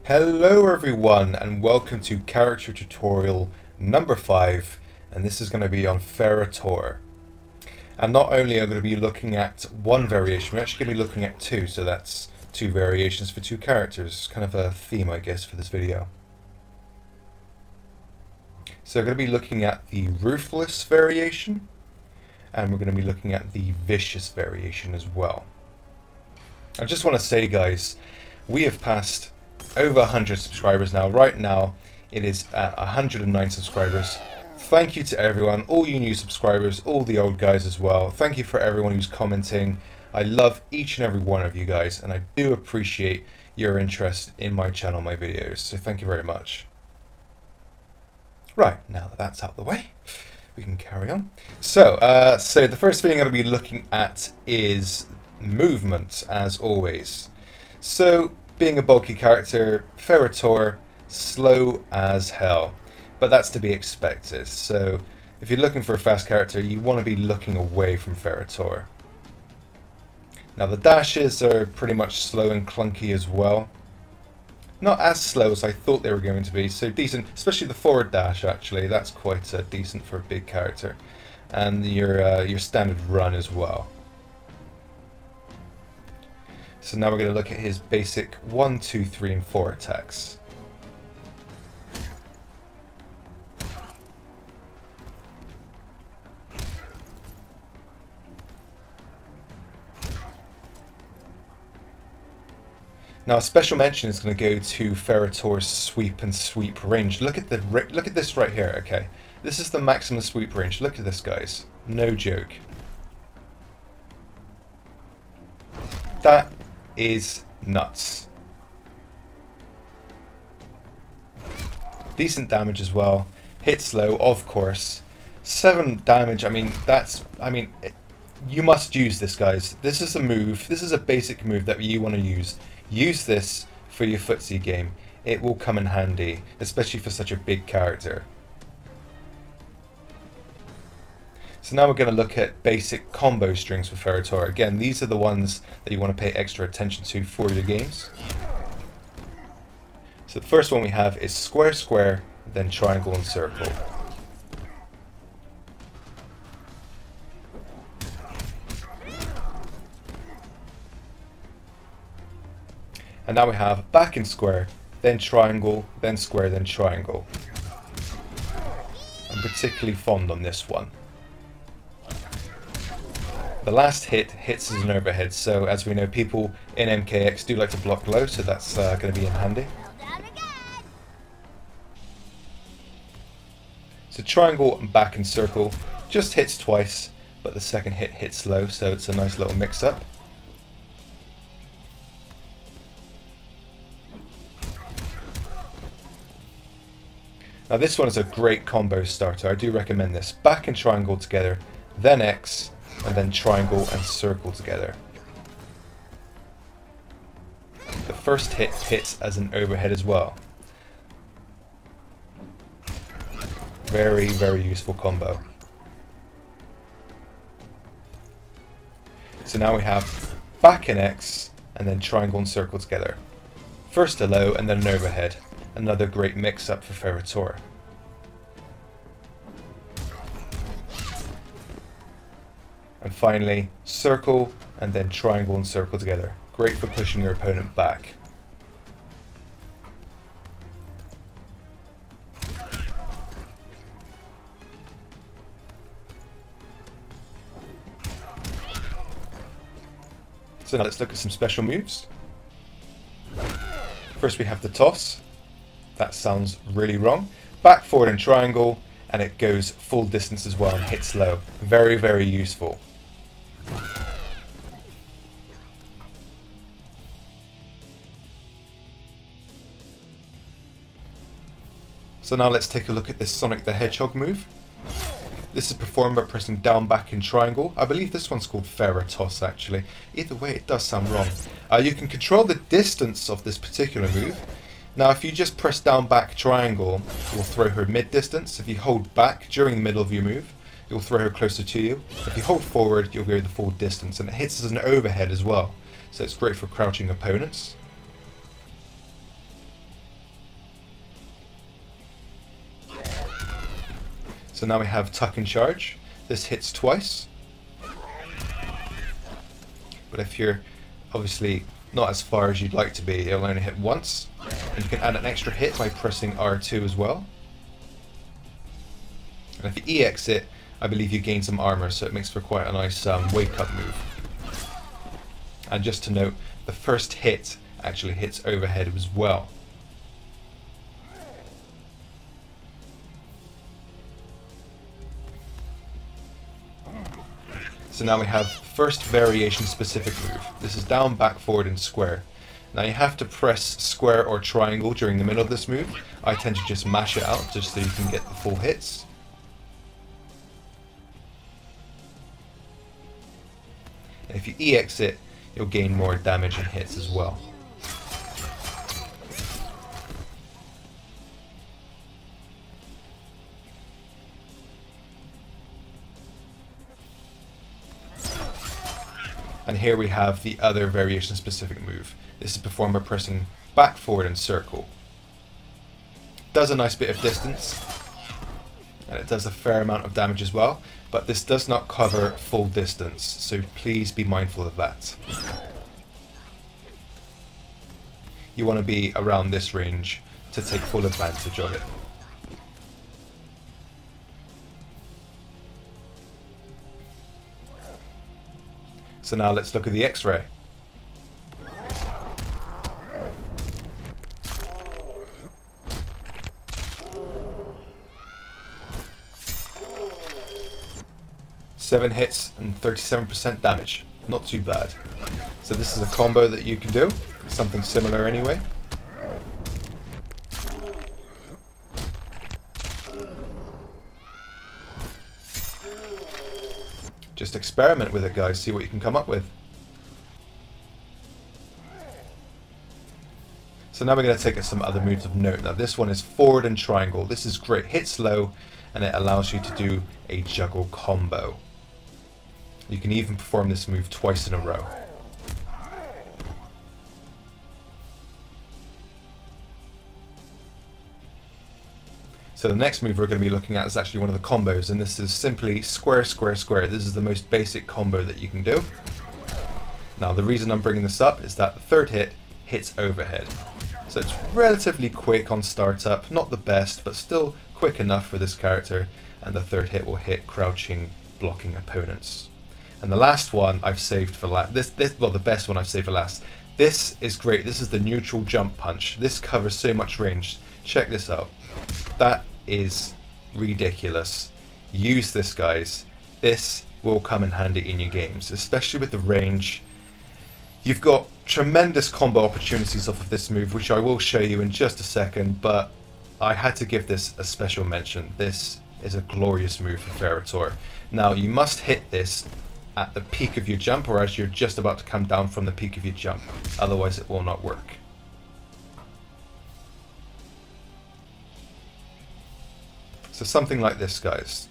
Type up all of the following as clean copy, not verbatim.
Hello everyone and welcome to character tutorial number 5, and this is going to be on Ferra Torr. And not only are we going to be looking at one variation, we're actually going to be looking at two, so that's two variations for two characters. Kind of a theme, I guess, for this video. So we're going to be looking at the ruthless variation, and we're going to be looking at the vicious variation as well. I just want to say, guys, we have passed over 100 subscribers now. Right now it is at 109 subscribers. Thank you to everyone, all you new subscribers, all the old guys as well. Thank you for everyone who's commenting. I love each and every one of you guys, and I do appreciate your interest in my channel, my videos, so thank you very much. Right, now that that's out of the way, we can carry on. So the first thing I'm going to be looking at is movement, as always. So being a bulky character, Ferra Torr, slow as hell, but that's to be expected. So if you're looking for a fast character, you want to be looking away from Ferra Torr. Now the dashes are pretty much slow and clunky as well. Not as slow as I thought they were going to be, so decent, especially the forward dash actually, that's quite decent for a big character. And your standard run as well. So now we're going to look at his basic 1, 2, 3, and 4 attacks. Now a special mention is going to go to Ferra Torr's sweep and sweep range. Look at this right here. Okay, this is the maximum sweep range. Look at this, guys. No joke. That is nuts. Decent damage as well. Hit slow, of course. 7 damage. I mean, you must use this, guys. This is a move. This is a basic move that you want to use. Use this for your footsie game. It will come in handy, especially for such a big character. So now we're going to look at basic combo strings for Ferra Torr. Again, these are the ones that you want to pay extra attention to for your games. So the first one we have is square, square, then triangle and circle. And now we have back and square, then triangle, then square, then triangle. I'm particularly fond on this one. The last hit hits as an overhead, so as we know, people in MKX do like to block low, so that's going to be in handy. So triangle and back and circle just hits twice, but the second hit hits low, so it's a nice little mix-up. Now this one is a great combo starter. I do recommend this. Back and triangle together, then X, and then triangle and circle together. The first hit hits as an overhead as well. Very, very useful combo. So now we have back and X, and then triangle and circle together. First a low, and then an overhead. Another great mix-up for Ferra Torr. And finally, circle and then triangle and circle together. Great for pushing your opponent back. So now let's look at some special moves. First we have the toss. That sounds really wrong. Back, forward and triangle, and it goes full distance as well and hits low. Very, very useful. So now let's take a look at this Sonic the Hedgehog move. This is performed by pressing down, back and triangle. I believe this one's called Ferra Toss actually. Either way, it does sound wrong. You can control the distance of this particular move. Now if you just press down back triangle, you'll throw her mid-distance. If you hold back during the middle of your move, you'll throw her closer to you. If you hold forward, you'll go the full distance, and it hits as an overhead as well. So it's great for crouching opponents. So now we have tuck and charge. This hits twice. But if you're obviously not as far as you'd like to be, it'll only hit once. And you can add an extra hit by pressing R2 as well. And if you EX it, I believe you gain some armor, so it makes for quite a nice wake up move. And just to note, the first hit actually hits overhead as well. So now we have first variation specific move. This is down, back, forward, and square. Now you have to press square or triangle during the middle of this move. I tend to just mash it out just so you can get the full hits. And if you EX it, you'll gain more damage and hits as well. And here we have the other variation specific move. This is performed by pressing back, forward, and circle. Does a nice bit of distance, and it does a fair amount of damage as well, but this does not cover full distance, so please be mindful of that. You want to be around this range to take full advantage of it. So now let's look at the X-ray. Seven hits and 37% damage. Not too bad. So this is a combo that you can do. Something similar anyway. Just experiment with it, guys. See what you can come up with. So now we're going to take some other moves of note. Now this one is forward and triangle. This is great. Hits low, and it allows you to do a juggle combo. You can even perform this move twice in a row. So the next move we're going to be looking at is actually one of the combos, and this is simply square, square, square. This is the most basic combo that you can do. Now the reason I'm bringing this up is that the third hit hits overhead. So it's relatively quick on startup, not the best, but still quick enough for this character, and the third hit will hit crouching, blocking opponents. And the last one I've saved for last. Well, the best one I've saved for last. This is great. This is the neutral jump punch. This covers so much range. Check this out. That is ridiculous. Use this, guys. This will come in handy in your games, especially with the range. You've got tremendous combo opportunities off of this move, which I will show you in just a second, but I had to give this a special mention. This is a glorious move for Ferra Torr. Now, you must hit this at the peak of your jump, or as you're just about to come down from the peak of your jump. Otherwise, it will not work. So something like this, guys.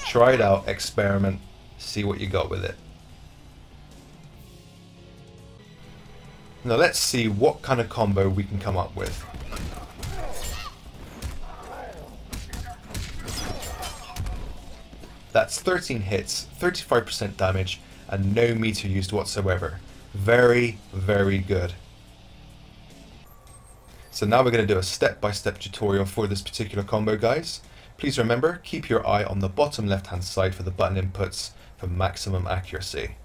Try it out, experiment, see what you got with it. Now let's see what kind of combo we can come up with. That's 13 hits, 35% damage, and no meter used whatsoever. Very, very good. So now we're going to do a step-by-step tutorial for this particular combo, guys. Please remember, keep your eye on the bottom left-hand side for the button inputs for maximum accuracy.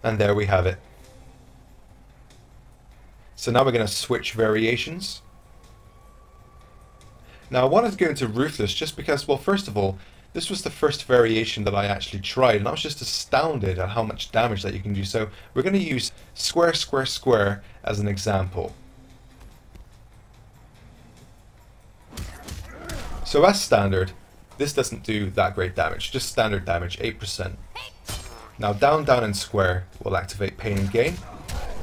And there we have it. So now we're going to switch variations. Now I wanted to go into Ruthless just because, well, first of all, this was the first variation that I actually tried, and I was just astounded at how much damage that you can do. So we're going to use square, square, square as an example. So as standard, this doesn't do that great damage, just standard damage, 8%. Now down, down, and square will activate Pain and Gain.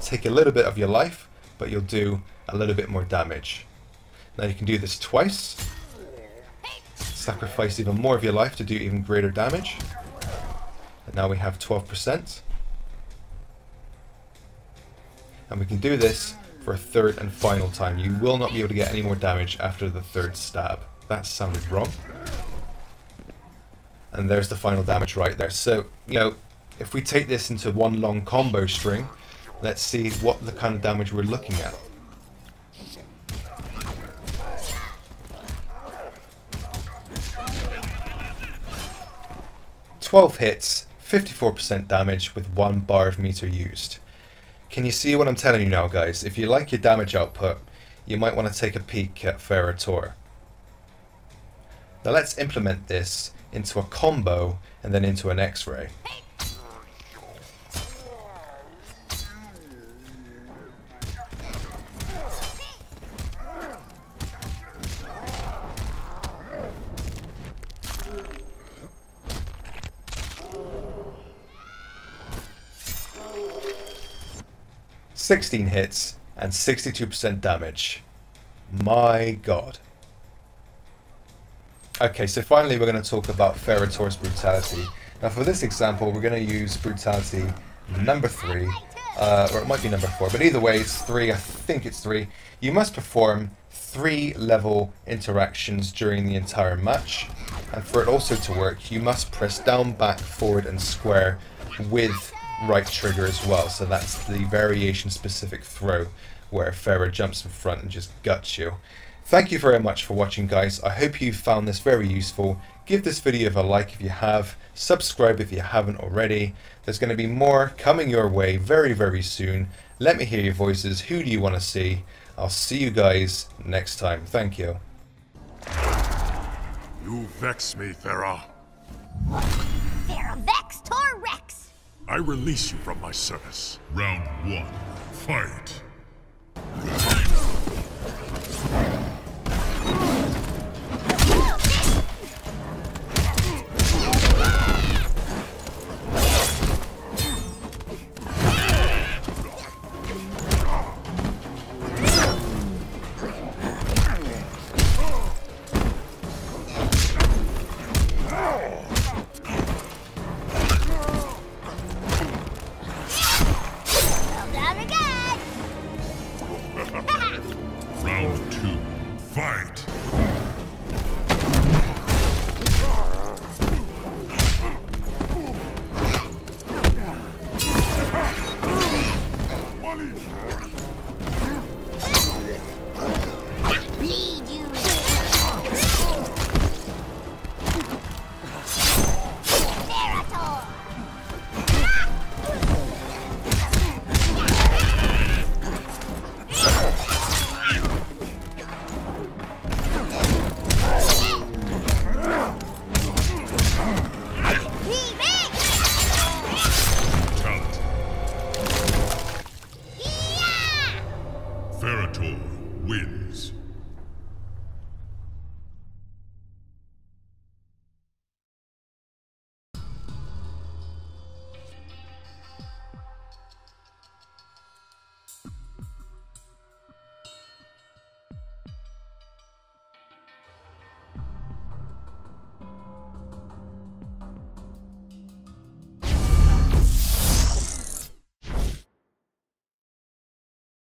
Take a little bit of your life, but you'll do a little bit more damage. Now you can do this twice. Sacrifice even more of your life to do even greater damage. And now we have 12%. And we can do this for a third and final time. You will not be able to get any more damage after the third stab. That sounded wrong. And there's the final damage right there. So, you know, if we take this into one long combo string, let's see what the kind of damage we're looking at. "12 hits, 54% damage with 1 bar of meter used." Can you see what I'm telling you now, guys? If you like your damage output, you might want to take a peek at Ferra Torr. Now let's implement this into a combo and then into an X-ray. "16 hits and 62% damage. My god. Okay, so finally we're going to talk about Ferra Torr's Brutality. Now for this example, we're going to use Brutality number 3, or it might be number 4, but either way it's 3, I think it's 3. You must perform 3 level interactions during the entire match, and for it also to work, you must press down, back, forward, and square with right trigger as well. So that's the variation specific throw where Ferra jumps in front and just guts you. Thank you very much for watching, guys. I hope you found this very useful. Give this video a like if you have, subscribe if you haven't already. There's going to be more coming your way very, very soon. Let me hear your voices. Who do you want to see? I'll see you guys next time. Thank you. You vex me, Ferra. Ferra Vex Torr Rex! I release you from my service. Round 1. Fight! Round 2. Fight! Ferra Torr wins.